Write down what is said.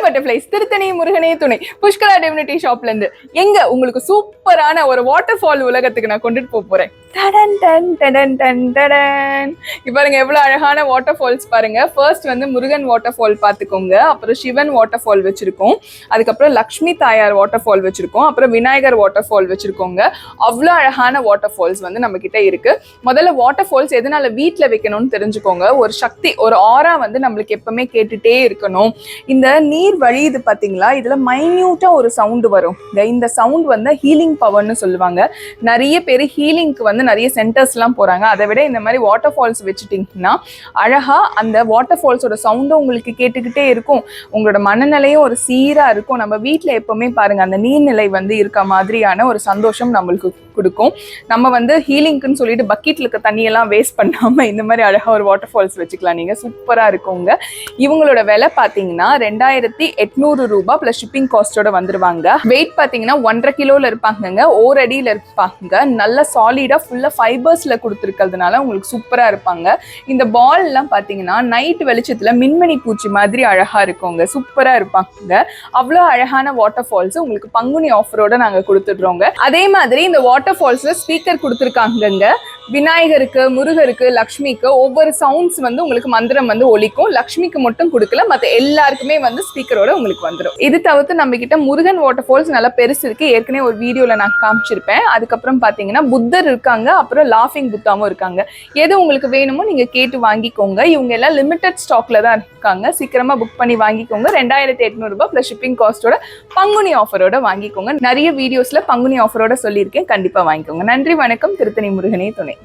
Butterflies Tiruttani முருகனே துணை Pushkara divinity ஷாப்ல இருந்து எங்க உங்களுக்கு சூப்பரான ஒரு வாட்டர் ஃபால் உலகத்துக்கு நான் கொண்டுட்டு போறேன். பாருங்க எவ்வளவு அழகான வாட்டர் ஃபால்ஸ் பாருங்க. ஃபர்ஸ்ட் வந்து முருகன் வாட்டர் ஃபால் பாத்துக்கோங்க, அப்புறம் சிவன் வாட்டர் ஃபால் வச்சிருக்கோம், அதுக்கப்புறம் லக்ஷ்மி தாயார் வாட்டர் ஃபால் வச்சிருக்கோம், அப்புறம் விநாயகர் வாட்டர் ஃபால் வச்சிருக்கோங்க. அவ்வளவு அழகான வாட்டர் ஃபால்ஸ் வந்து நம்ம கிட்ட இருக்கு. முதல்ல வாட்டர் ஃபால்ஸ் எதனால வீட்டுல வைக்கணும்னு தெரிஞ்சுக்கோங்க. ஒரு சக்தி, ஒரு ஆரா வந்து நம்மளுக்கு எப்பவுமே கேட்டுட்டே இருக்கணும். இந்த நீர் வழியுது பாத்தீங்களா, இதுல மைன்யூட்டா ஒரு சவுண்ட் வரும். இந்த சவுண்ட் வந்து ஹீலிங் பவர்னு சொல்லுவாங்க. நிறைய பேர் ஹீலிங்க்கு வந்து நிறைய சென்டர்ஸ் எல்லாம் போறாங்க. அதை விட இந்த மாதிரி வாட்டர் ஃபால்ஸ் வச்சுட்டீங்கன்னா அழகா அந்த வாட்டர் ஃபால்ஸோட சவுண்டும் உங்களுக்கு கேட்டுக்கிட்டே இருக்கும். உங்களோட மனநிலையும் ஒரு சீரா இருக்கும். நம்ம வீட்டுல எப்பவுமே பாருங்க அந்த நீர்நிலை வந்து இருக்க மாதிரியான ஒரு சந்தோஷம் நம்மளுக்கு கொடுக்கும். நம்ம வந்து ஹீலிங்க்குன்னு சொல்லிட்டு பக்கெட்ல இருக்க தண்ணியெல்லாம் வேஸ்ட் பண்ணாம இந்த மாதிரி அழகா ஒரு வாட்டர் ஃபால்ஸ் வச்சுக்கலாம். நீங்க சூப்பரா இருக்குங்க. இவங்களோட விலை பாத்தீங்கன்னா 2800 ரூபாய் பிளஸ் ஷிப்பிங் காஸ்டோட வந்துருவாங்க. வெயிட் பாத்தீங்கன்னா 1.5 கிலோல இருப்பாங்க, ஒரு அடியில இருப்பாங்க. நல்ல சாலிடா ஃபுல்லா ஃபைபர்ஸ்ல கொடுத்துருக்கிறதுனால உங்களுக்கு சூப்பரா இருப்பாங்க. இந்த பால் எல்லாம் பாத்தீங்கன்னா நைட் வெளிச்சத்துல மின்மணி பூச்சி மாதிரி அழகா இருக்குங்க, சூப்பரா இருப்பாங்க. அவ்வளவு அழகான வாட்டர் ஃபால்ஸ் உங்களுக்கு பங்குனி ஆஃபரோட நாங்க கொடுத்துடுறோங்க. அதே மாதிரி இந்த வாட்டர் ஃபால்ஸ்ல ஸ்பீக்கர் கொடுத்துருக்காங்க. விநாயகருக்கு, முருகருக்கு, லக்ஷ்மிக்கு ஒவ்வொரு சவுண்ட்ஸ் வந்து உங்களுக்கு மந்திரம் வந்து ஒலிக்கும். லக்ஷ்மிக்கு மட்டும் கொடுக்கல, மற்ற எல்லாருக்குமே வந்து ஸ்பீக்கரோட உங்களுக்கு வந்துடும். இது தவிர்த்து நம்ம கிட்ட முருகன் வாட்டர் ஃபால்ஸ் நல்லா பெருசு இருக்கு. ஏற்கனவே ஒரு வீடியோல நான் காமிச்சிருப்பேன். அதுக்கப்புறம் பாத்தீங்கன்னா புத்தர் இருக்காங்க, அப்புறம் லாஃபிங் புத்தாவும் இருக்காங்க. எது உங்களுக்கு வேணுமோ நீங்க கேட்டு வாங்கிக்கோங்க. இவங்க எல்லாம் லிமிடெட் ஸ்டாக்ல தான் இருக்காங்க. சீக்கிரமா புக் பண்ணி வாங்கிக்கோங்க. 2800 ரூபாய் பிளஸ் ஷிப்பிங் காஸ்டோட பங்குனி ஆஃபரோட வாங்கிக்கோங்க. நிறைய வீடியோஸ்ல பங்குனி ஆஃபரோட சொல்லியிருக்கேன், கண்டிப்பா வாங்கிக்கோங்க. நன்றி, வணக்கம். திருத்தணி முருகனே துணை.